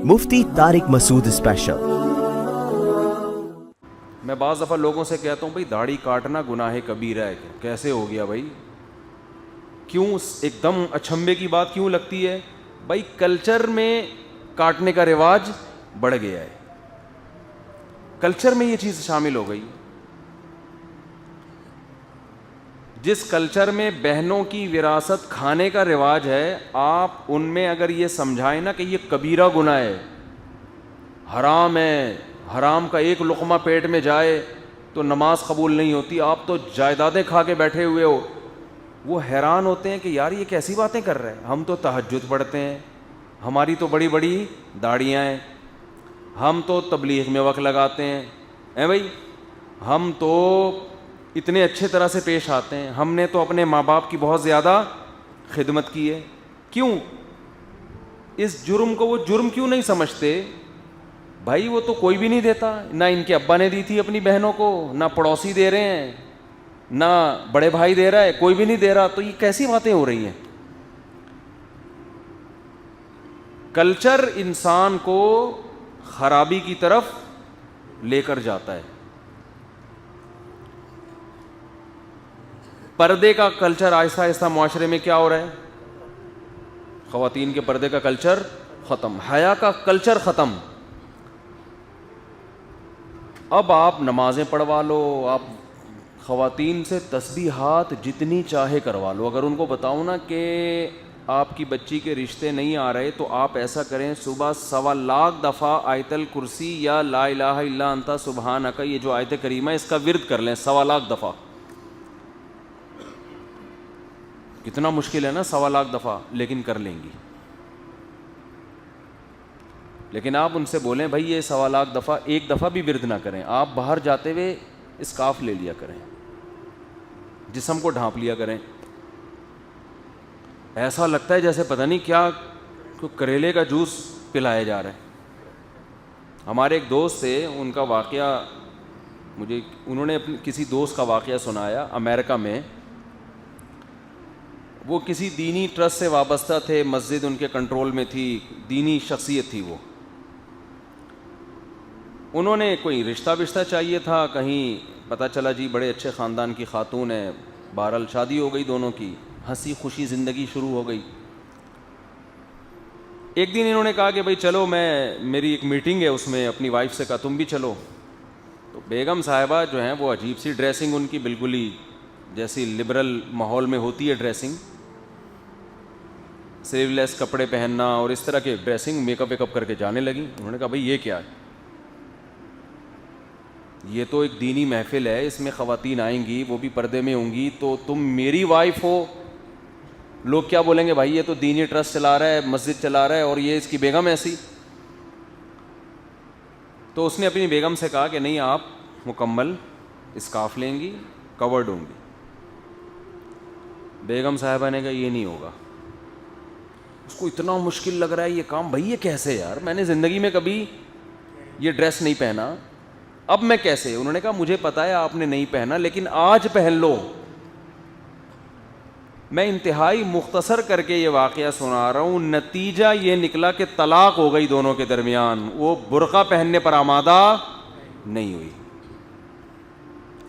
مفتی طارق مسعود special. میں بعض دفعہ لوگوں سے کہتا ہوں بھائی داڑھی کاٹنا گناہ کبیرہ ہے، کیسے ہو گیا بھائی؟ کیوں ایک دم اچھمبے کی بات کیوں لگتی ہے؟ بھائی کلچر میں کاٹنے کا رواج بڑھ گیا ہے، کلچر میں یہ چیز شامل ہو گئی۔ جس کلچر میں بہنوں کی وراثت کھانے کا رواج ہے، آپ ان میں اگر یہ سمجھائیں نا کہ یہ کبیرہ گناہ ہے، حرام ہے، حرام کا ایک لقمہ پیٹ میں جائے تو نماز قبول نہیں ہوتی، آپ تو جائیدادیں کھا کے بیٹھے ہوئے ہو، وہ حیران ہوتے ہیں کہ یار یہ کیسی باتیں کر رہے ہیں، ہم تو تہجد پڑھتے ہیں، ہماری تو بڑی بڑی داڑیاں ہیں، ہم تو تبلیغ میں وقت لگاتے ہیں بھائی، ہم تو اتنے اچھے طرح سے پیش آتے ہیں، ہم نے تو اپنے ماں باپ کی بہت زیادہ خدمت کی ہے۔ کیوں اس جرم کو وہ جرم کیوں نہیں سمجھتے؟ بھائی وہ تو کوئی بھی نہیں دیتا، نہ ان کے ابا نے دی تھی اپنی بہنوں کو، نہ پڑوسی دے رہے ہیں، نہ بڑے بھائی دے رہا ہے، کوئی بھی نہیں دے رہا، تو یہ کیسی باتیں ہو رہی ہیں؟ کلچر انسان کو خرابی کی طرف لے کر جاتا ہے۔ پردے کا کلچر آہستہ آہستہ معاشرے میں کیا ہو رہا ہے؟ خواتین کے پردے کا کلچر ختم، حیا کا کلچر ختم۔ اب آپ نمازیں پڑھوا لو، آپ خواتین سے تسبیحات جتنی چاہے کروا لو، اگر ان کو بتاؤ نا کہ آپ کی بچی کے رشتے نہیں آ رہے تو آپ ایسا کریں، صبح 1.25 دفعہ آیت الکرسی یا لا الہ الا انت سبحانک، یہ جو آیت کریمہ ہے اس کا ورد کر لیں 1.25 دفعہ۔ کتنا مشکل ہے نا 1.25 دفعہ، لیکن کر لیں گی۔ لیکن آپ ان سے بولیں بھائی یہ 1.25 دفعہ ایک دفعہ بھی ورد نہ کریں، آپ باہر جاتے ہوئے اسکارف لے لیا کریں، جسم کو ڈھانپ لیا کریں، ایسا لگتا ہے جیسے پتہ نہیں کیا کریلے کا جوس پلایا جا رہا ہے۔ ہمارے ایک دوست تھے، ان کا واقعہ مجھے انہوں نے اپنے کسی دوست کا واقعہ سنایا، امریکہ میں وہ کسی دینی ٹرسٹ سے وابستہ تھے، مسجد ان کے کنٹرول میں تھی، دینی شخصیت تھی وہ، انہوں نے کوئی رشتہ چاہیے تھا، کہیں پتہ چلا جی بڑے اچھے خاندان کی خاتون ہے، بہرحال شادی ہو گئی دونوں کی، ہنسی خوشی زندگی شروع ہو گئی۔ ایک دن انہوں نے کہا کہ بھائی چلو میری ایک میٹنگ ہے، اس میں اپنی وائف سے کہا تم بھی چلو، تو بیگم صاحبہ جو ہیں وہ عجیب سی ڈریسنگ ان کی، بالکل ہی جیسی لبرل ماحول میں ہوتی ہے ڈریسنگ، سلیو لیس کپڑے پہننا اور اس طرح کے ڈریسنگ، میک اپ کر کے جانے لگی۔ انہوں نے کہا بھائی یہ کیا ہے؟ یہ تو ایک دینی محفل ہے، اس میں خواتین آئیں گی، وہ بھی پردے میں ہوں گی، تو تم میری وائف ہو، لوگ کیا بولیں گے؟ بھائی یہ تو دینی ٹرسٹ چلا رہا ہے، مسجد چلا رہا ہے، اور یہ اس کی بیگم ایسی۔ تو اس نے اپنی بیگم سے کہا کہ نہیں، آپ مکمل اسکارف لیں گی، کورڈ ہوں گی۔ بیگم صاحبہ نے کہا یہ نہیں ہوگا۔ اس کو اتنا مشکل لگ رہا ہے یہ کام، بھائی یہ کیسے یار، میں نے زندگی میں کبھی یہ ڈریس نہیں پہنا، اب میں کیسے؟ انہوں نے کہا مجھے پتا ہے آپ نے نہیں پہنا، لیکن آج پہن لو۔ میں انتہائی مختصر کر کے یہ واقعہ سنا رہا ہوں، نتیجہ یہ نکلا کہ طلاق ہو گئی دونوں کے درمیان، وہ برقع پہننے پر آمادہ نہیں ہوئی،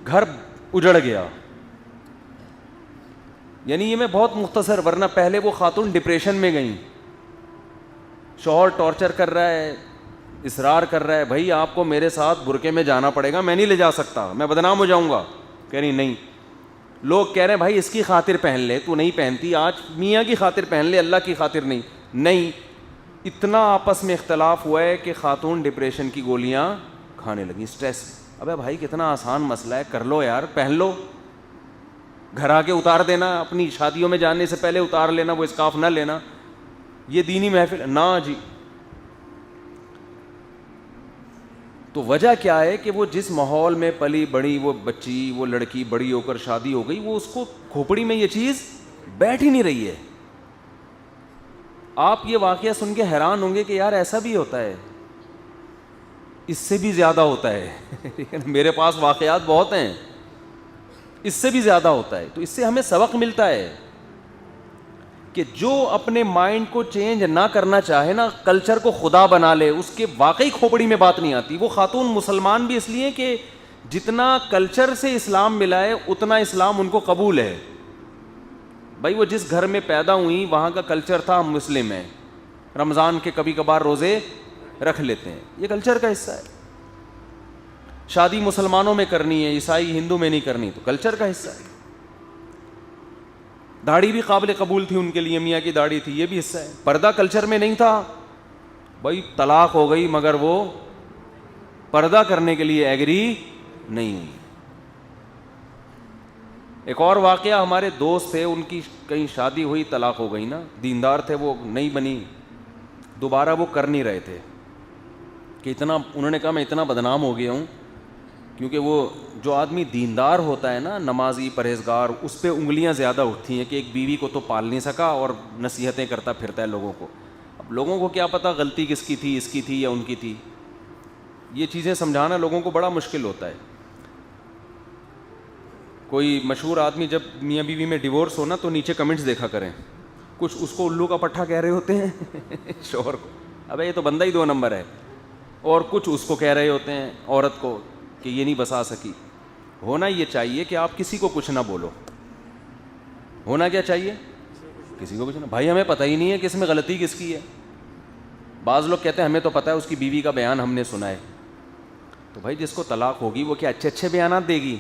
گھر اجڑ گیا۔ یعنی یہ میں بہت مختصر، ورنہ پہلے وہ خاتون ڈپریشن میں گئیں، شوہر ٹارچر کر رہا ہے، اصرار کر رہا ہے بھائی آپ کو میرے ساتھ برقعے میں جانا پڑے گا، میں نہیں لے جا سکتا، میں بدنام ہو جاؤں گا۔ کہہ رہی نہیں، لوگ کہہ رہے ہیں بھائی اس کی خاطر پہن لے، تو نہیں پہنتی، آج میاں کی خاطر پہن لے، اللہ کی خاطر نہیں۔ اتنا آپس میں اختلاف ہوا ہے کہ خاتون ڈپریشن کی گولیاں کھانے لگیں، سٹریس۔ ابے بھائی کتنا آسان مسئلہ ہے، کر لو یار، پہن لو، گھر آ کے اتار دینا، اپنی شادیوں میں جانے سے پہلے اتار لینا، وہ اسکارف نہ لینا، یہ دینی محفل نہ جی۔ تو وجہ کیا ہے کہ وہ جس ماحول میں پلی بڑی وہ بچی، وہ لڑکی بڑی ہو کر شادی ہو گئی، وہ اس کو کھوپڑی میں یہ چیز بیٹھ ہی نہیں رہی ہے۔ آپ یہ واقعہ سن کے حیران ہوں گے کہ یار ایسا بھی ہوتا ہے، اس سے بھی زیادہ ہوتا ہے میرے پاس واقعات بہت ہیں، اس سے بھی زیادہ ہوتا ہے۔ تو اس سے ہمیں سبق ملتا ہے کہ جو اپنے مائنڈ کو چینج نہ کرنا چاہے نا, کلچر کو خدا بنا لے, اس کے واقعی کھوپڑی میں بات نہیں آتی. وہ خاتون مسلمان بھی اس لیے کہ جتنا کلچر سے اسلام ملا ہے اتنا اسلام ان کو قبول ہے. بھائی وہ جس گھر میں پیدا ہوئی وہاں کا کلچر تھا, ہم مسلم ہیں, رمضان کے کبھی کبھار روزے رکھ لیتے ہیں, یہ کلچر کا حصہ ہے. شادی مسلمانوں میں کرنی ہے, عیسائی ہندو میں نہیں کرنی, تو کلچر کا حصہ ہے. داڑھی بھی قابل قبول تھی ان کے لیے, میاں کی داڑھی تھی, یہ بھی حصہ ہے. پردہ کلچر میں نہیں تھا, بھائی طلاق ہو گئی مگر وہ پردہ کرنے کے لیے ایگری نہیں ہوئی. ایک اور واقعہ, ہمارے دوست تھے, ان کی کہیں شادی ہوئی, طلاق ہو گئی نا, دیندار تھے وہ, نہیں بنی, دوبارہ وہ کر نہیں رہے تھے کہ اتنا, انہوں نے کہا میں اتنا بدنام ہو گیا ہوں, کیونکہ وہ جو آدمی دیندار ہوتا ہے نا, نمازی پرہیزگار, اس پہ انگلیاں زیادہ اٹھتی ہیں کہ ایک بیوی کو تو پال نہیں سکا اور نصیحتیں کرتا پھرتا ہے لوگوں کو. اب لوگوں کو کیا پتہ غلطی کس کی تھی, اس کی تھی یا ان کی تھی, یہ چیزیں سمجھانا لوگوں کو بڑا مشکل ہوتا ہے. کوئی مشہور آدمی جب میاں بیوی میں ڈیورس ہو نا تو نیچے کمنٹس دیکھا کریں, کچھ اس کو الو کا پٹھا کہہ رہے ہوتے ہیں شوہر کو, ابے یہ تو بندہ ہی 2 نمبر ہے, اور کچھ اس کو کہہ رہے ہوتے ہیں عورت کو کہ یہ نہیں بسا سکی. ہونا یہ چاہیے کہ آپ کسی کو کچھ نہ بولو, ہونا کیا چاہیے, کسی کو کچھ نہ. بھائی ہمیں پتہ ہی نہیں ہے کہ اس میں غلطی کس کی ہے. بعض لوگ کہتے ہیں ہمیں تو پتہ ہے, اس کی بیوی کا بیان ہم نے سنا ہے. تو بھائی جس کو طلاق ہوگی وہ کیا اچھے بیانات دے گی,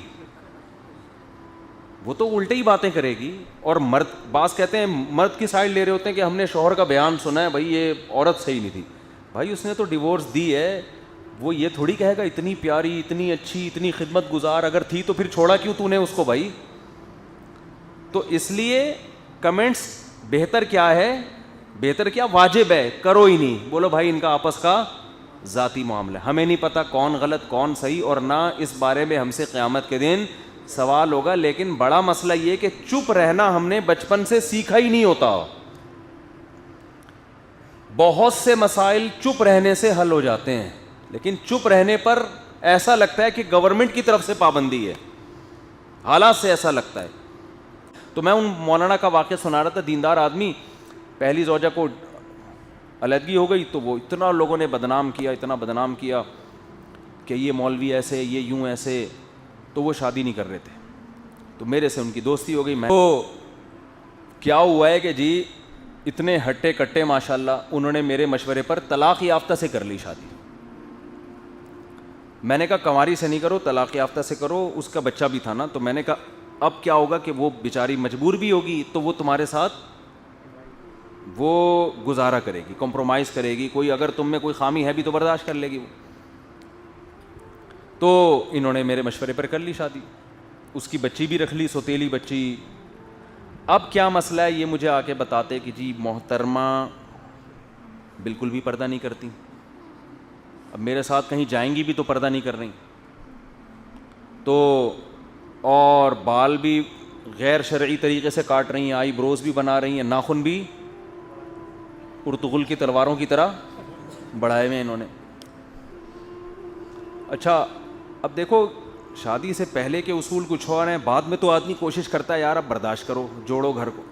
وہ تو الٹی ہی باتیں کرے گی. اور مرد, بعض کہتے ہیں مرد کی سائڈ لے رہے ہوتے ہیں کہ ہم نے شوہر کا بیان سنا ہے, بھائی یہ عورت صحیح نہیں تھی. بھائی اس نے تو ڈیورس دی ہے, وہ یہ تھوڑی کہے گا اتنی پیاری, اتنی اچھی, اتنی خدمت گزار اگر تھی تو پھر چھوڑا کیوں تو نے اس کو. بھائی تو اس لیے کمنٹس بہتر کیا ہے, بہتر کیا واجب ہے, کرو ہی نہیں. بولو بھائی ان کا آپس کا ذاتی معاملہ, ہمیں نہیں پتہ کون غلط کون صحیح, اور نہ اس بارے میں ہم سے قیامت کے دن سوال ہوگا. لیکن بڑا مسئلہ یہ کہ چپ رہنا ہم نے بچپن سے سیکھا ہی نہیں ہوتا. بہت سے مسائل چپ رہنے سے حل ہو جاتے ہیں, لیکن چپ رہنے پر ایسا لگتا ہے کہ گورنمنٹ کی طرف سے پابندی ہے, حالات سے ایسا لگتا ہے. تو میں ان مولانا کا واقعہ سنا رہا تھا, دیندار آدمی, پہلی زوجہ کو علیحدگی ہو گئی تو وہ اتنا لوگوں نے بدنام کیا, اتنا بدنام کیا کہ یہ مولوی ایسے, یہ یوں ایسے, تو وہ شادی نہیں کر رہے تھے. تو میرے سے ان کی دوستی ہو گئی. میں تو کیا ہوا ہے کہ جی اتنے ہٹے کٹے ماشاءاللہ, انہوں نے میرے مشورے پر طلاق یافتہ سے کر لی شادی. میں نے کہا کنواری سے نہیں کرو, طلاق یافتہ سے کرو. اس کا بچہ بھی تھا نا, تو میں نے کہا اب کیا ہوگا کہ وہ بیچاری مجبور بھی ہوگی تو وہ تمہارے ساتھ وہ گزارا کرے گی, کمپرومائز کرے گی, کوئی اگر تم میں کوئی خامی ہے بھی تو برداشت کر لے گی وہ. تو انہوں نے میرے مشورے پر کر لی شادی, اس کی بچی بھی رکھ لی, سوتیلی بچی. اب کیا مسئلہ ہے یہ مجھے آ کے بتاتے کہ جی محترمہ بالکل بھی پردہ نہیں کرتی, اب میرے ساتھ کہیں جائیں گی بھی تو پردہ نہیں کر رہی, تو اور بال بھی غیر شرعی طریقے سے کاٹ رہی ہیں, آئی بروز بھی بنا رہی ہیں, ناخن بھی ارطغرل کی تلواروں کی طرح بڑھائے ہوئے انہوں نے. اچھا اب دیکھو, شادی سے پہلے کے اصول کچھ اور ہیں, بعد میں تو آدمی کوشش کرتا ہے یار اب برداشت کرو, جوڑو گھر کو.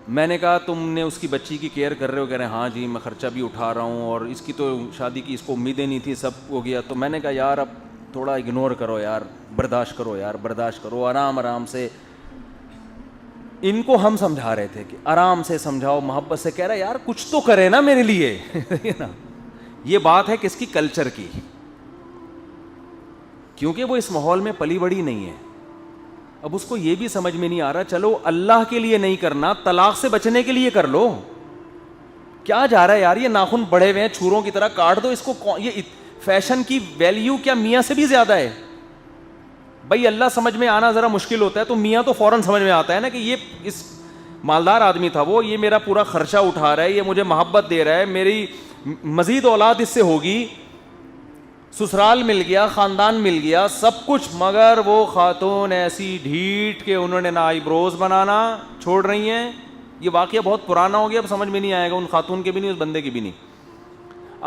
میں نے کہا تم نے اس کی بچی کی کیئر کر رہے ہو, کہہ رہے ہیں ہاں جی میں خرچہ بھی اٹھا رہا ہوں, اور اس کی تو شادی کی اس کو امیدیں نہیں تھی, سب ہو گیا. تو میں نے کہا یار اب تھوڑا اگنور کرو یار, برداشت کرو یار, برداشت کرو, آرام آرام سے. ان کو ہم سمجھا رہے تھے کہ آرام سے سمجھاؤ, محبت سے. کہہ رہا یار کچھ تو کرے نا میرے لیے یہ بات ہے کس کی, کلچر کی, کیونکہ وہ اس ماحول میں پلی بڑی نہیں ہے. اب اس کو یہ بھی سمجھ میں نہیں آ رہا, چلو اللہ کے لیے نہیں کرنا, طلاق سے بچنے کے لیے کر لو. کیا جا رہا ہے یار, یہ ناخن بڑے ہوئے ہیں چھوروں کی طرح, کاٹ دو اس کو. یہ فیشن کی ویلیو کیا میاں سے بھی زیادہ ہے؟ بھائی اللہ سمجھ میں آنا ذرا مشکل ہوتا ہے, تو میاں تو فوراً سمجھ میں آتا ہے نا کہ یہ اس مالدار آدمی تھا وہ, یہ میرا پورا خرچہ اٹھا رہا ہے, یہ مجھے محبت دے رہا ہے, میری مزید اولاد اس سے ہوگی, سسرال مل گیا, خاندان مل گیا, سب کچھ. مگر وہ خاتون ایسی ڈھیٹ کہ انہوں نے نہ آئی بروز بنانا چھوڑ رہی ہیں. یہ واقعہ بہت پرانا ہو گیا, اب سمجھ میں نہیں آئے گا ان خاتون کے بھی نہیں, اس بندے کی بھی نہیں.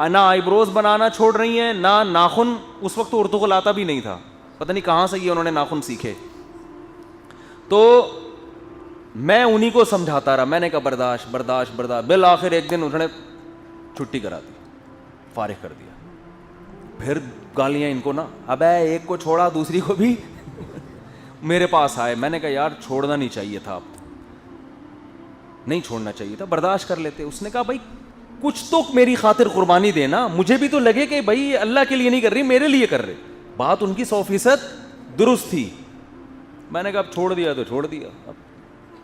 نہ آئی بروز بنانا چھوڑ رہی ہیں, نہ ناخن. اس وقت تو اردو کو لاتا بھی نہیں تھا, پتہ نہیں کہاں سے یہ انہوں نے ناخن سیکھے. تو میں انہی کو سمجھاتا رہا, میں نے کہا برداشت برداشت برداشت, بالآخر ایک دن انہوں نے چھٹی کرا دی, فارغ کر دیا. پھر گالیاں ان کو نا, ابے ایک کو چھوڑا دوسری کو بھی میرے پاس آئے. میں نے کہا یار چھوڑنا نہیں چاہیے تھا, آپ نہیں چھوڑنا چاہیے تھا, برداشت کر لیتے. اس نے کہا بھائی کچھ تو میری خاطر قربانی دینا, مجھے بھی تو لگے کہ بھائی اللہ کے لیے نہیں کر رہی, میرے لیے کر رہے. بات ان کی 100% درست تھی. میں نے کہا اب چھوڑ دیا تو چھوڑ دیا,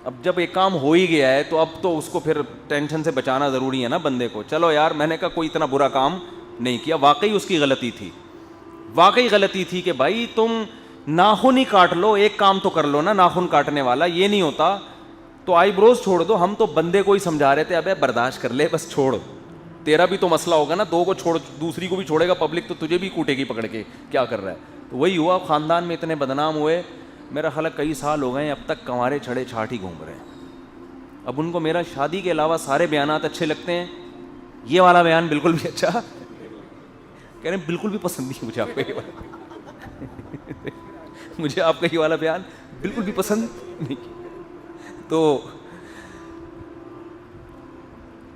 اب جب ایک کام ہو ہی گیا ہے تو اب تو اس کو پھر ٹینشن سے بچانا ضروری ہے نا بندے کو. چلو یار, میں نے کہا کوئی اتنا برا کام نہیں کیا, واقعی اس کی غلطی تھی, واقعی غلطی تھی کہ بھائی تم ناخن ہی کاٹ لو, ایک کام تو کر لو نا ناخن کاٹنے والا, یہ نہیں ہوتا تو آئی بروز چھوڑ دو. ہم تو بندے کو ہی سمجھا رہے تھے ابے برداشت کر لے بس چھوڑ, تیرا بھی تو مسئلہ ہوگا نا, 2 کو چھوڑ دوسری کو بھی چھوڑے گا پبلک تو تجھے بھی کوٹے گی پکڑ کے, کیا کر رہا ہے. تو وہی ہوا, خاندان میں اتنے بدنام ہوئے, میرا خیال ہے کئی سال ہو گئے ہیں اب تک کنوارے چھڑے چھاٹ ہی گھوم رہے ہیں. اب ان کو میرا شادی کے علاوہ سارے بیانات اچھے لگتے ہیں, یہ والا بیان بالکل بھی اچھا, کہہ رہے ہیں بالکل بھی پسند نہیں مجھے آپ کا یہ والا مجھے آپ کا یہ والا بیان بالکل بھی پسند نہیں. تو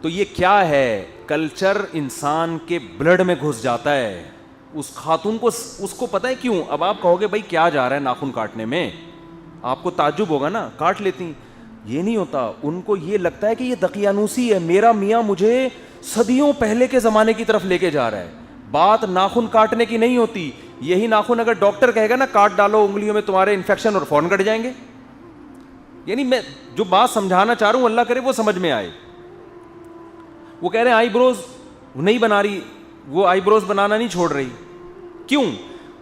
یہ کیا ہے, کلچر انسان کے بلڈ میں گھس جاتا ہے. اس خاتون کو اس کو پتہ ہے کیوں. اب آپ کہو گے بھائی کیا جا رہا ہے ناخن کاٹنے میں, آپ کو تعجب ہوگا نا, کاٹ لیتی. یہ نہیں ہوتا, ان کو یہ لگتا ہے کہ یہ دقیانوسی ہے, میرا میاں مجھے صدیوں پہلے کے زمانے کی طرف لے کے جا رہا ہے. بات ناخن کاٹنے کی نہیں ہوتی, یہی ناخن اگر ڈاکٹر کہے گا نا کاٹ ڈالو انگلیوں میں تمہارے انفیکشن اور فوراً کٹ جائیں گے. یعنی میں جو بات سمجھانا چاہ رہا ہوں اللہ کرے وہ سمجھ میں آئے. وہ کہہ رہے ہیں آئی بروز نہیں بنا رہی, وہ آئی بروز بنانا نہیں چھوڑ رہی. کیوں؟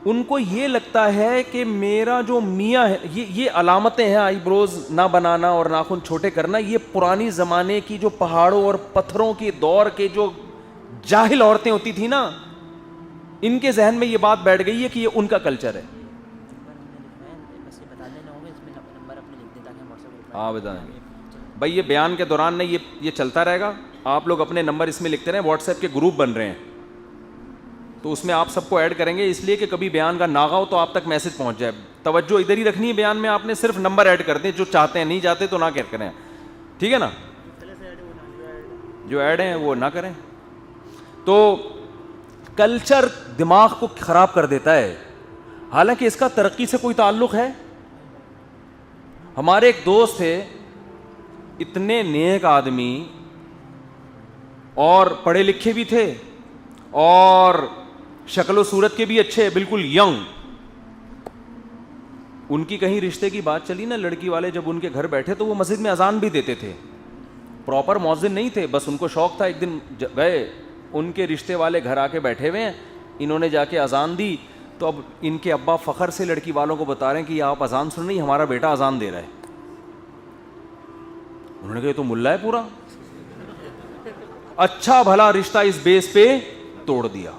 ان کو یہ لگتا ہے کہ میرا جو میاں ہے, یہ علامتیں ہیں آئی بروز نہ بنانا اور ناخن چھوٹے کرنا, یہ پرانی زمانے کی جو پہاڑوں اور پتھروں کے دور کے جو جاہل عورتیں ہوتی تھی نا, ان کے ذہن میں یہ بات بیٹھ گئی ہے کہ یہ ان کا کلچر ہے. ہاں بتائیں گے بھائی, یہ بیان کے دوران نہیں یہ چلتا رہے گا. آپ لوگ اپنے نمبر اس میں لکھتے رہیں, واٹس ایپ کے گروپ بن رہے ہیں تو اس میں آپ سب کو ایڈ کریں گے, اس لیے کہ کبھی بیان کا ناغا ہو تو آپ تک میسج پہنچ جائے. توجہ ادھر ہی رکھنی ہے بیان میں, آپ نے صرف نمبر ایڈ کر دیں, جو چاہتے ہیں, نہیں چاہتے تو نہ کریں, ٹھیک ہے نا, جو ایڈ ہیں وہ نہ کریں. تو کلچر دماغ کو خراب کر دیتا ہے, حالانکہ اس کا ترقی سے کوئی تعلق ہے. ہمارے ایک دوست تھے, اتنے نیک آدمی اور پڑھے لکھے بھی تھے اور شکل و صورت کے بھی اچھے, بالکل ینگ. ان کی کہیں رشتے کی بات چلی نا, لڑکی والے جب ان کے گھر بیٹھے تو وہ مسجد میں اذان بھی دیتے تھے, پراپر مؤذن نہیں تھے, بس ان کو شوق تھا. ایک دن گئے, ان کے رشتے والے گھر آ کے بیٹھے ہوئے ہیں, انہوں نے جا کے اذان دی تو اب ان کے ابا فخر سے لڑکی والوں کو بتا رہے ہیں کہ آپ اذان سن رہی, ہمارا بیٹا اذان دے رہا ہے. انہوں نے کہا یہ تو ملا ہے پورا. اچھا بھلا رشتہ اس بیس پہ توڑ دیا.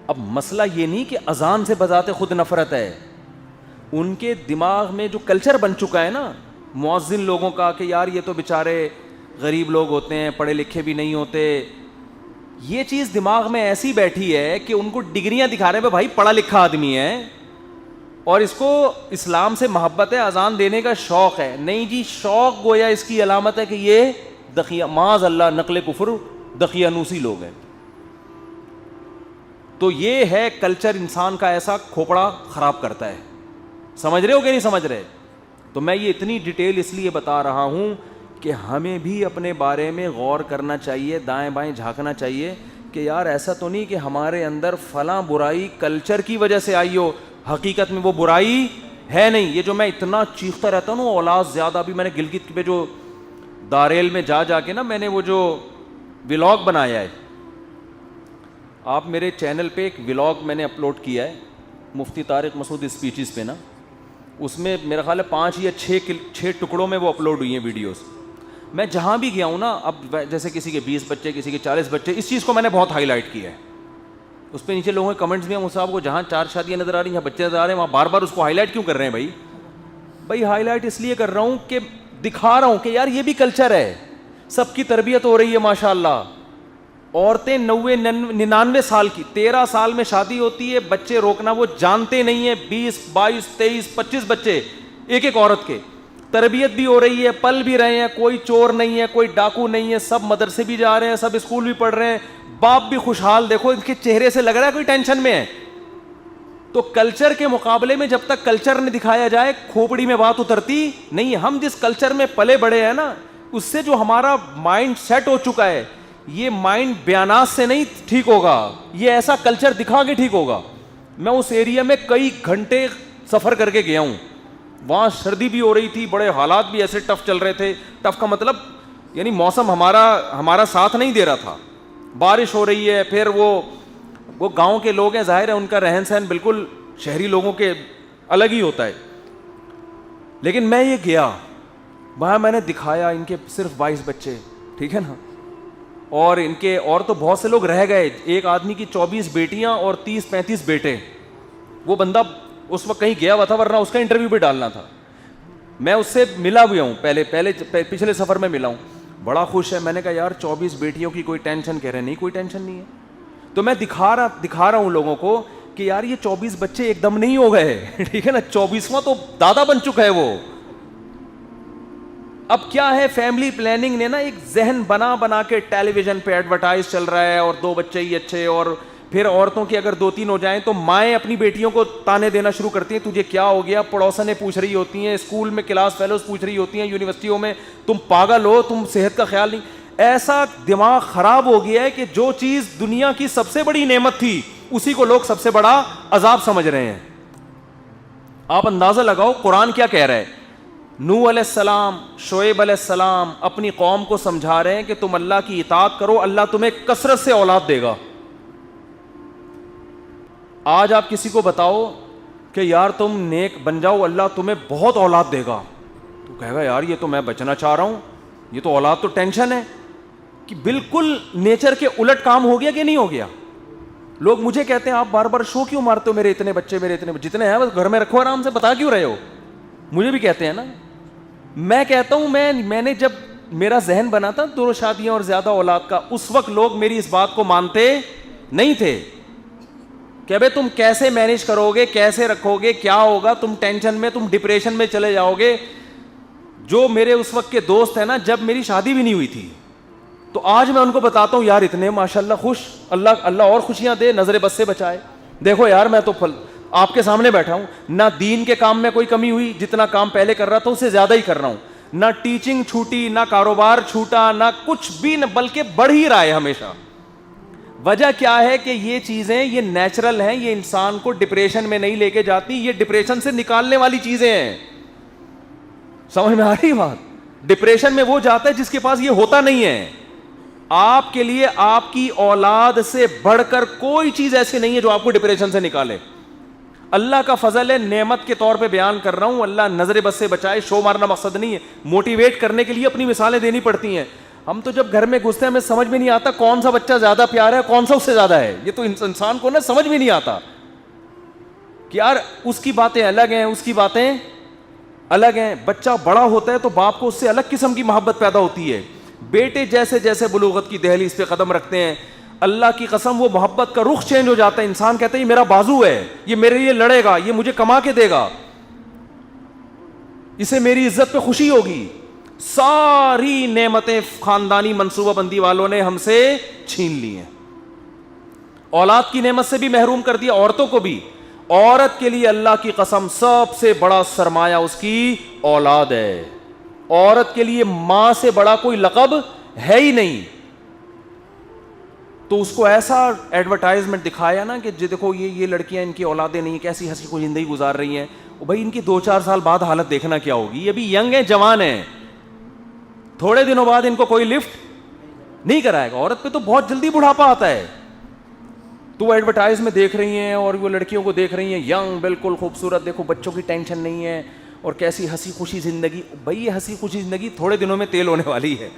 اب مسئلہ یہ نہیں کہ اذان سے بذات خود نفرت ہے, ان کے دماغ میں جو کلچر بن چکا ہے نا مؤذن لوگوں کا کہ یار یہ تو بیچارے غریب لوگ ہوتے ہیں, پڑھے لکھے بھی نہیں ہوتے, یہ چیز دماغ میں ایسی بیٹھی ہے کہ ان کو ڈگریاں دکھا رہے ہیں بھائی پڑھا لکھا آدمی ہے اور اس کو اسلام سے محبت ہے, اذان دینے کا شوق ہے. نہیں جی, شوق گویا اس کی علامت ہے کہ یہ معاذ اللہ نقل کفر دقیانوسی لوگ ہیں. تو یہ ہے کلچر انسان کا ایسا کھوپڑا خراب کرتا ہے. سمجھ رہے ہو کہ نہیں سمجھ رہے؟ تو میں یہ اتنی ڈیٹیل اس لیے بتا رہا ہوں کہ ہمیں بھی اپنے بارے میں غور کرنا چاہیے, دائیں بائیں جھانکنا چاہیے کہ یار ایسا تو نہیں کہ ہمارے اندر فلاں برائی کلچر کی وجہ سے آئی ہو, حقیقت میں وہ برائی ہے نہیں. یہ جو میں اتنا چیختا رہتا ہوں اولاد زیادہ, ابھی میں نے گلگت پہ جو داریل میں جا کے نا میں نے وہ جو ولاگ بنایا ہے, آپ میرے چینل پہ ایک ولاگ میں نے اپلوڈ کیا ہے مفتی طارق مسعود اسپیچز پہ نا, اس میں میرا خیال ہے 5 یا 6 ٹکڑوں میں وہ اپلوڈ ہوئی ہیں ویڈیوز. میں جہاں بھی گیا ہوں نا, اب جیسے کسی کے 20 بچے, کسی کے 40 بچے, اس چیز کو میں نے بہت ہائی لائٹ کیا ہے. اس پہ نیچے لوگوں کے کمنٹس بھی ہیں, صاحب کو جہاں 4 شادیاں نظر آ رہی ہیں, جہاں بچے نظر آ رہے ہیں, وہاں بار بار اس کو ہائی لائٹ کیوں کر رہے ہیں بھائی ہائی لائٹ اس لیے کر رہا ہوں کہ دکھا رہا ہوں کہ یار یہ بھی کلچر ہے, سب کی تربیت ہو رہی ہے ماشاء اللہ. عورتیں 90-99 سال کی, 13 سال میں شادی ہوتی ہے, بچے روکنا وہ جانتے نہیں ہیں, 20 22 23 25 بچے, ایک ایک عورت کے, تربیت بھی ہو رہی ہے, پل بھی رہے ہیں, کوئی چور نہیں ہے, کوئی ڈاکو نہیں ہے, سب مدرسے بھی جا رہے ہیں, سب اسکول بھی پڑھ رہے ہیں, باپ بھی خوشحال, دیکھو ان کے چہرے سے لگ رہا ہے کوئی ٹینشن میں ہے. تو کلچر کے مقابلے میں جب تک کلچر نے دکھایا جائے کھوپڑی میں بات اترتی نہیں. ہم جس کلچر میں پلے بڑے ہیں نا, اس سے جو ہمارا مائنڈ سیٹ ہو چکا ہے, یہ مائنڈ بیانات سے نہیں ٹھیک ہوگا, یہ ایسا کلچر دکھا کے ٹھیک ہوگا. میں اس ایریا میں کئی گھنٹے سفر کر کے گیا ہوں, وہاں سردی بھی ہو رہی تھی, بڑے حالات بھی ایسے ٹف چل رہے تھے. ٹف کا مطلب یعنی موسم ہمارا ساتھ نہیں دے رہا تھا, بارش ہو رہی ہے, پھر وہ گاؤں کے لوگ ہیں, ظاہر ہے ان کا رہن سہن بالکل شہری لوگوں کے الگ ہی ہوتا ہے. لیکن میں یہ گیا وہاں, میں نے دکھایا ان کے صرف 22 بچے, ٹھیک ہے نا, اور ان کے اور تو بہت سے لوگ رہ گئے. ایک آدمی کی 24 بیٹیاں اور 30-35 بیٹے. وہ بندہ اس وقت کہیں گیا ہوا تھا, ورنہ اس کا انٹرویو بھی ڈالنا تھا. میں اس سے ملا بھی ہوں, پچھلے سفر میں ملا ہوں, بڑا خوش ہے. میں نے کہا یار 24 بیٹیوں کی کوئی ٹینشن, کہہ رہے نہیں کوئی ٹینشن نہیں ہے. تو میں دکھا رہا ہوں لوگوں کو کہ یار یہ 24 بچے ایک دم نہیں ہو گئے, ٹھیک ہے نا, 24واں تو دادا بن چکا ہے وہ. اب کیا ہے, فیملی پلاننگ نے نا ایک ذہن بنا کے, ٹیلی ویژن پہ ایڈورٹائز چل رہا ہے, اور 2 بچے ہی اچھے, اور پھر عورتوں کی اگر 2-3 ہو جائیں تو مائیں اپنی بیٹیوں کو تانے دینا شروع کرتی ہیں, تجھے کیا ہو گیا. پڑوسنیں پوچھ رہی ہوتی ہیں, اسکول میں کلاس فیلوز پوچھ رہی ہوتی ہیں, یونیورسٹیوں میں, تم پاگل ہو, تم صحت کا خیال نہیں. ایسا دماغ خراب ہو گیا ہے کہ جو چیز دنیا کی سب سے بڑی نعمت تھی اسی کو لوگ سب سے بڑا عذاب سمجھ رہے ہیں. آپ اندازہ لگاؤ قرآن کیا کہہ رہا ہے. نوح علیہ السلام, شعیب علیہ السلام اپنی قوم کو سمجھا رہے ہیں کہ تم اللہ کی اطاعت کرو, اللہ تمہیں کثرت سے اولاد دے گا. آج آپ کسی کو بتاؤ کہ یار تم نیک بن جاؤ, اللہ تمہیں بہت اولاد دے گا, تو کہے گا یار یہ تو میں بچنا چاہ رہا ہوں, یہ تو اولاد تو ٹینشن ہے. کہ بالکل نیچر کے الٹ کام ہو گیا کہ نہیں ہو گیا. لوگ مجھے کہتے ہیں آپ بار بار شو کیوں مارتے ہو, میرے اتنے بچے, جتنے ہیں بس گھر میں رکھو آرام سے, بتا کیوں رہے ہو. مجھے بھی کہتے ہیں نا. میں کہتا ہوں میں نے جب میرا ذہن بنا تھا 2 شادیاں اور زیادہ اولاد کا, اس وقت لوگ میری اس بات کو مانتے نہیں تھے کہ بھائی تم کیسے مینیج کرو گے, کیسے رکھو گے, کیا ہوگا, تم ٹینشن میں, تم ڈپریشن میں چلے جاؤ گے. جو میرے اس وقت کے دوست ہیں نا, جب میری شادی بھی نہیں ہوئی تھی, تو آج میں ان کو بتاتا ہوں یار اتنے ماشاءاللہ خوش, اللہ اور خوشیاں دے, نظر بد سے بچائے. دیکھو یار میں تو آپ کے سامنے بیٹھا ہوں, نہ دین کے کام میں کوئی کمی ہوئی, جتنا کام پہلے کر رہا تھا اس سے زیادہ ہی کر رہا ہوں. نہ ٹیچنگ چھوٹی, نہ کاروبار چھوٹا, نہ کچھ بھی, نہ بلکہ بڑھ ہی رہا ہے ہمیشہ. وجہ کیا ہے کہ یہ چیزیں یہ نیچرل ہیں, یہ انسان کو ڈپریشن میں نہیں لے کے جاتی, یہ ڈپریشن سے نکالنے والی چیزیں ہیں. سمجھ میں آ رہی بات. ڈپریشن میں وہ جاتا ہے جس کے پاس یہ ہوتا نہیں ہے. آپ کے لیے آپ کی اولاد سے بڑھ کر کوئی چیز ایسی نہیں ہے جو آپ کو ڈپریشن سے نکالے. اللہ کا فضل ہے, نعمت کے طور پہ بیان کر رہا ہوں, اللہ نظر بد سے بچائے. شو مارنا مقصد نہیں ہے, موٹیویٹ کرنے کے لیے اپنی مثالیں دینی پڑتی ہیں. ہم تو جب گھر میں گھستے ہیں ہمیں سمجھ میں نہیں آتا کون سا بچہ زیادہ پیارا ہے, کون سا اس سے زیادہ ہے. یہ تو انسان کو نا سمجھ میں نہیں آتا کہ یار اس کی باتیں الگ ہیں, اس کی باتیں الگ ہیں. بچہ بڑا ہوتا ہے تو باپ کو اس سے الگ قسم کی محبت پیدا ہوتی ہے. بیٹے جیسے جیسے بلوغت کی دہلیز پہ قدم رکھتے ہیں, اللہ کی قسم وہ محبت کا رخ چینج ہو جاتا ہے. انسان کہتا ہے یہ میرا بازو ہے, یہ میرے لیے لڑے گا, یہ مجھے کما کے دے گا, اسے میری عزت پہ خوشی ہوگی. ساری نعمتیں خاندانی منصوبہ بندی والوں نے ہم سے چھین لی ہیں. اولاد کی نعمت سے بھی محروم کر دیا, عورتوں کو بھی. عورت کے لیے اللہ کی قسم سب سے بڑا سرمایہ اس کی اولاد ہے. عورت کے لیے ماں سے بڑا کوئی لقب ہے ہی نہیں. تو اس کو ایسا ایڈورٹائزمنٹ دکھایا نا کہ دیکھو یہ لڑکیاں, ان کی اولادیں نہیں, کیسی ہنسی کو زندگی گزار رہی ہیں. بھائی ان کی 2-4 سال بعد حالت دیکھنا کیا ہوگی. یہ بھی ینگ ہیں, جوان ہیں, تھوڑے دنوں بعد ان کو کوئی لفٹ نہیں کرائے گا. عورت پہ تو بہت جلدی بڑھاپا آتا ہے. تو وہ ایڈورٹائز میں دیکھ رہی ہیں اور وہ لڑکیوں کو دیکھ رہی ہیں ینگ, بالکل خوبصورت, دیکھو بچوں کی ٹینشن نہیں ہے, اور کیسی ہنسی خوشی زندگی. بھائی یہ ہنسی خوشی زندگی تھوڑے دنوں میں تیل ہونے والی ہے.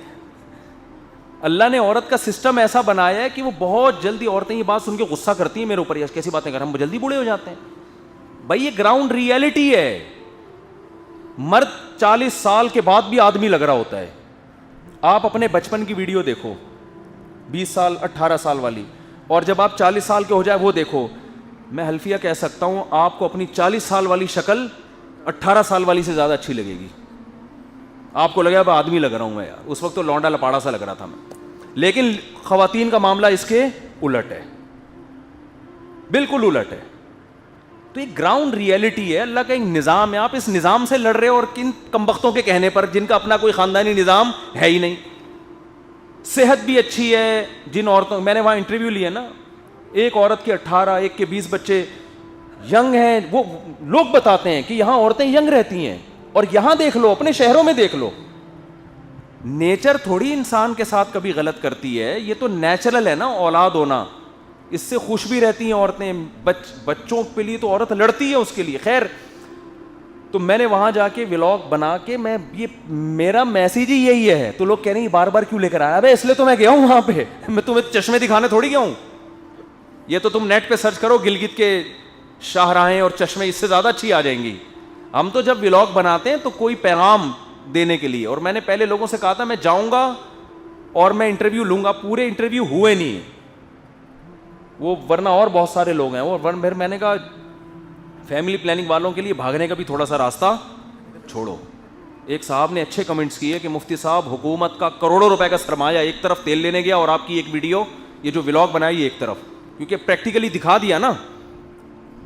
اللہ نے عورت کا سسٹم ایسا بنایا ہے کہ وہ بہت جلدی, عورتیں یہ بات سن کے غصہ کرتی ہیں میرے اوپر, یہ کیسی باتیں کر رہے ہیں, ہم جلدی بوڑھے ہو جاتے ہیں. بھائی یہ گراؤنڈ ریئلٹی ہے. مرد 40 سال کے بعد بھی آدمی لگ رہا ہوتا ہے. آپ اپنے بچپن کی ویڈیو دیکھو, 20 سال 18 سال والی, اور جب آپ 40 سال کے ہو جائے وہ دیکھو. میں حلفیہ کہہ سکتا ہوں آپ کو اپنی 40 سال والی شکل 18 سال والی سے زیادہ اچھی لگے گی. آپ کو لگے اب آدمی لگ رہا ہوں میں یار, اس وقت تو لونڈا لپاڑا سا لگ رہا تھا میں. لیکن خواتین کا معاملہ اس کے الٹ ہے, بالکل الٹ ہے. تو یہ گراؤنڈ ریئلٹی ہے, اللہ کا ایک نظام ہے. آپ اس نظام سے لڑ رہے ہو, اور کن کمبختوں کے کہنے پر, جن کا اپنا کوئی خاندانی نظام ہے ہی نہیں. صحت بھی اچھی ہے. جن عورتوں, میں نے وہاں انٹرویو لیا نا, ایک عورت کے 18, ایک کے 20 بچے ینگ ہیں. وہ لوگ بتاتے ہیں کہ یہاں عورتیں ینگ رہتی ہیں, اور یہاں دیکھ لو, اپنے شہروں میں دیکھ لو. نیچر تھوڑی انسان کے ساتھ کبھی غلط کرتی ہے, یہ تو نیچرل ہے نا اولاد ہونا. اس سے خوش بھی رہتی ہیں عورتیں. بچوں کے لیے تو عورت لڑتی ہے اس کے لیے. خیر, تو میں نے وہاں جا کے ولاگ بنا کے, میں یہ میرا میسیج ہی یہی ہے. تو لوگ کہہ رہے ہیں بار بار کیوں لے کر آیا؟ ابے اس لیے تو میں گیا ہوں وہاں پہ, میں تمہیں چشمے دکھانے تھوڑی گیا ہوں. یہ تو تم نیٹ پہ سرچ کرو, گلگت کے شاہراہیں اور چشمے, اس سے زیادہ اچھی آ جائیں گی. ہم تو جب ولاگ بناتے ہیں تو کوئی پیغام دینے کے لیے. اور میں نے پہلے لوگوں سے کہا تھا میں جاؤں گا اور میں انٹرویو لوں گا. پورے انٹرویو ہوئے نہیں وہ, ورنہ اور بہت سارے لوگ ہیں. اور پھر میں نے کہا فیملی پلاننگ والوں کے لیے بھاگنے کا بھی تھوڑا سا راستہ چھوڑو. ایک صاحب نے اچھے کمنٹس کیے کہ مفتی صاحب حکومت کا کروڑوں روپے کا سرمایہ ایک طرف تیل لینے گیا, اور آپ کی ایک ویڈیو یہ جو ولاگ بنائی ایک طرف, کیونکہ پریکٹیکلی دکھا دیا نا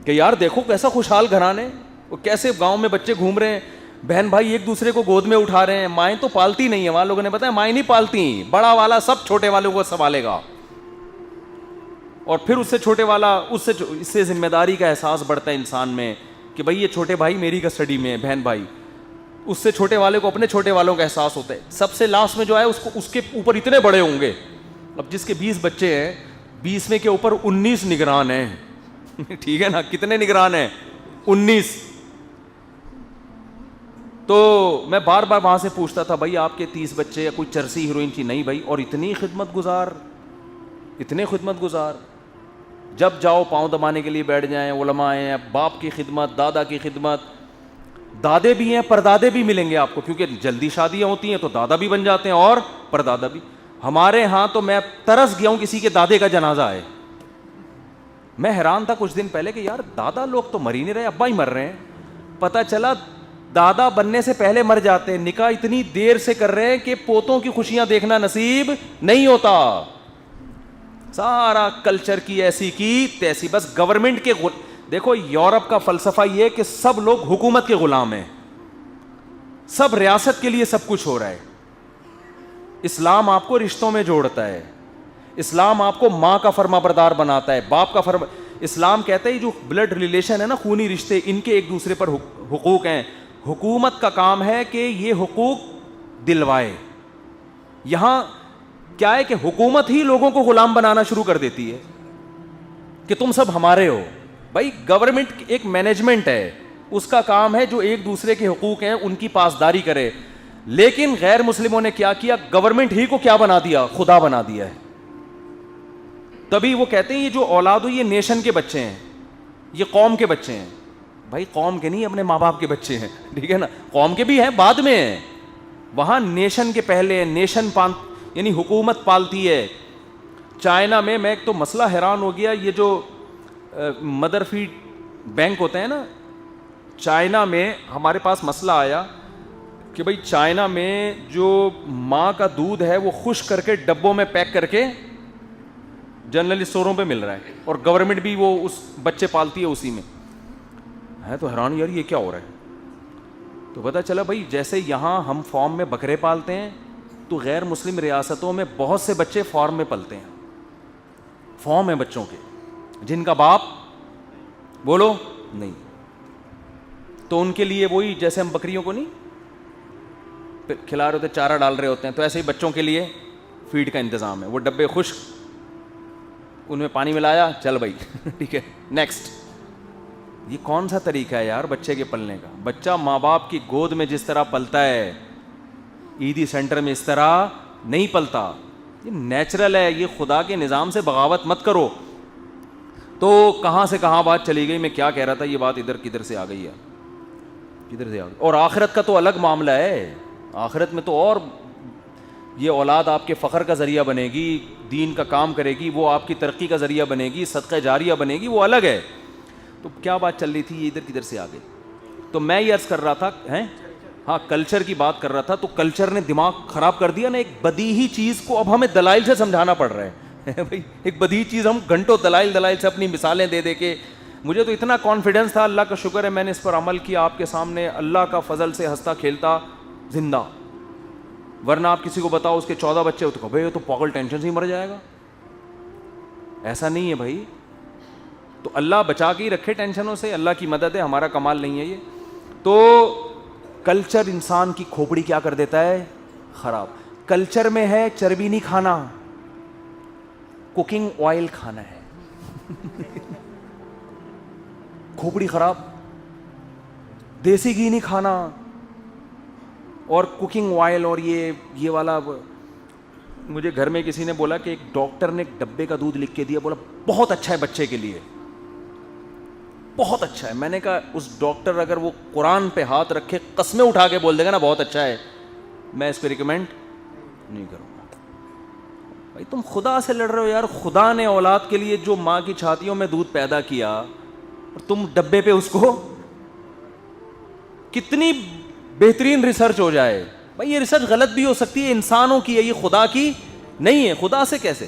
کہ یار دیکھو کیسا خوشحال گھرانے, وہ کیسے گاؤں میں بچے گھوم رہے ہیں, بہن بھائی ایک دوسرے کو گود میں اٹھا رہے ہیں. مائیں تو پالتی نہیں ہیں, وہاں لوگوں نے بتایا مائیں نہیں پالتی, بڑا والا سب چھوٹے والوں کو سنبھالے گا. اور پھر اس سے چھوٹے والا, اس سے ذمہ داری کا احساس بڑھتا ہے انسان میں کہ بھائی یہ چھوٹے بھائی میری کسٹڈی میں, بہن بھائی. اس سے چھوٹے والے کو اپنے چھوٹے والوں کا احساس ہوتا ہے. سب سے لاسٹ میں جو ہے اس کے اوپر اتنے بڑے ہوں گے. اب جس کے 20 بچے ہیں, 20 میں کے اوپر 19 نگران ہیں. ٹھیک ہے نا, کتنے نگران ہیں؟ 19. تو میں بار بار وہاں سے پوچھتا تھا بھائی آپ کے 30 بچے یا کوئی چرسی ہیروئن کی؟ نہیں بھائی. اور اتنی خدمت گزار, اتنے خدمت گزار, جب جاؤ پاؤں دبانے کے لیے بیٹھ جائیں. علماء ہیں, باپ کی خدمت, دادا کی خدمت, دادے بھی ہیں, پردادے بھی ملیں گے آپ کو, کیونکہ جلدی شادیاں ہوتی ہیں تو دادا بھی بن جاتے ہیں اور پردادا بھی. ہمارے ہاں تو میں ترس گیا ہوں کسی کے دادے کا جنازہ ہے. میں حیران تھا کچھ دن پہلے کہ یار دادا لوگ تو مر ہی نہیں رہے, ابا ہی مر رہے ہیں. پتہ چلا دادا بننے سے پہلے مر جاتے ہیں, نکاح اتنی دیر سے کر رہے ہیں کہ پوتوں کی خوشیاں دیکھنا نصیب نہیں ہوتا. سارا کلچر کی ایسی کی تیسی, بس گورنمنٹ کے دیکھو یورپ کا فلسفہ یہ کہ سب لوگ حکومت کے غلام ہیں, سب ریاست کے لیے سب کچھ ہو رہا ہے. اسلام آپ کو رشتوں میں جوڑتا ہے, اسلام آپ کو ماں کا فرما بردار بناتا ہے, باپ کا فرما. اسلام کہتا ہے جو بلڈ ریلیشن ہے نا, خونی رشتے, ان کے ایک دوسرے پر حقوق ہیں. حکومت کا کام ہے کہ یہ حقوق دلوائے. یہاں کیا ہے کہ حکومت ہی لوگوں کو غلام بنانا شروع کر دیتی ہے کہ تم سب ہمارے ہو. بھائی گورنمنٹ ایک مینجمنٹ ہے, اس کا کام ہے جو ایک دوسرے کے حقوق ہیں ان کی پاسداری کرے. لیکن غیر مسلموں نے کیا کیا, گورنمنٹ ہی کو کیا بنا دیا, خدا بنا دیا ہے. تبھی وہ کہتے ہیں یہ جو اولاد ہو یہ نیشن کے بچے ہیں, یہ قوم کے بچے ہیں. بھائی قوم کے نہیں, اپنے ماں باپ کے بچے ہیں. ٹھیک ہے نا, قوم کے بھی ہیں بعد میں ہیں, وہاں نیشن کے پہلے. نیشن یعنی حکومت پالتی ہے. چائنا میں ایک تو مسئلہ حیران ہو گیا, یہ جو مدر فیڈ بینک ہوتے ہیں نا, چائنا میں ہمارے پاس مسئلہ آیا کہ بھائی چائنا میں جو ماں کا دودھ ہے وہ خشک کر کے ڈبوں میں پیک کر کے جنرل اسٹوروں پہ مل رہا ہے, اور گورنمنٹ بھی وہ اس بچے پالتی ہے اسی میں. ہے تو حیران یار یہ کیا ہو رہا ہے. تو پتہ چلا بھائی جیسے یہاں ہم فارم میں بکرے پالتے ہیں تو غیر مسلم ریاستوں میں بہت سے بچے فارم میں پلتے ہیں. فارم ہیں بچوں کے جن کا باپ بولو نہیں, تو ان کے لیے وہی جیسے ہم بکریوں کو نہیں کھلا رہے ہوتے, چارہ ڈال رہے ہوتے ہیں, تو ایسے ہی بچوں کے لیے فیڈ کا انتظام ہے. وہ ڈبے خشک, ان میں پانی ملایا, چل بھائی ٹھیک ہے نیکسٹ. یہ کون سا طریقہ ہے یار بچے کے پلنے کا؟ بچہ ماں باپ کی گود میں جس طرح پلتا ہے, عیدی سینٹر میں اس طرح نہیں پلتا. یہ نیچرل ہے, یہ خدا کے نظام سے بغاوت مت کرو. تو کہاں سے کہاں بات چلی گئی, میں کیا کہہ رہا تھا, یہ بات ادھر کدھر سے آ گئی ہے, کدھر سے آ گئی. اور آخرت کا تو الگ معاملہ ہے. آخرت میں تو اور یہ اولاد آپ کے فخر کا ذریعہ بنے گی, دین کا کام کرے گی, وہ آپ کی ترقی کا ذریعہ بنے گی, صدقہ جاریہ بنے گی, وہ الگ ہے. تو کیا بات چل رہی تھی, یہ ادھر کدھر سے آ گئی. تو میں یہ عرض کر رہا تھا ہاں کلچر کی بات کر رہا تھا, تو کلچر نے دماغ خراب کر دیا نا. ایک بدیہی چیز کو اب ہمیں دلائل سے سمجھانا پڑ رہا ہے بھائی, ایک بدیہی چیز ہم گھنٹوں دلائل سے اپنی مثالیں دے کے. مجھے تو اتنا کانفیڈنس تھا, اللہ کا شکر ہے میں نے اس پر عمل کیا, آپ کے سامنے اللہ کا فضل سے ہنستا کھیلتا زندہ. ورنہ آپ کسی کو بتاؤ اس کے 14 بچے ہوتے, بھائی یہ تو پاگل ٹینشن سے ہی مر جائے گا. ایسا نہیں ہے بھائی, تو اللہ بچا کے ہی رکھے ٹینشنوں سے, اللہ کی مدد ہے, ہمارا کمال نہیں ہے یہ. تو کلچر انسان کی کھوپڑی کیا کر دیتا ہے, خراب. کلچر میں ہے چربی نہیں کھانا, کوکنگ آئل کھانا ہے. کھوپڑی خراب. دیسی گھی نہیں کھانا اور کوکنگ آئل اور یہ والا. مجھے گھر میں کسی نے بولا کہ ایک ڈاکٹر نے ایک ڈبے کا دودھ لکھ کے دیا, بولا بہت اچھا ہے بچے کے لیے, بہت اچھا ہے. میں نے کہا اس ڈاکٹر اگر وہ قرآن پہ ہاتھ رکھے قسمیں اٹھا کے بول دے گا نا بہت اچھا ہے, میں اس پہ ریکمینڈ نہیں کروں گا. بھائی تم خدا سے لڑ رہے ہو یار. خدا نے اولاد کے لیے جو ماں کی چھاتیوں میں دودھ پیدا کیا اور تم ڈبے پہ اس کو, کتنی بہترین ریسرچ ہو جائے. بھائی یہ ریسرچ غلط بھی ہو سکتی ہے, انسانوں کی ہے, یہ خدا کی نہیں ہے. خدا سے کیسے؟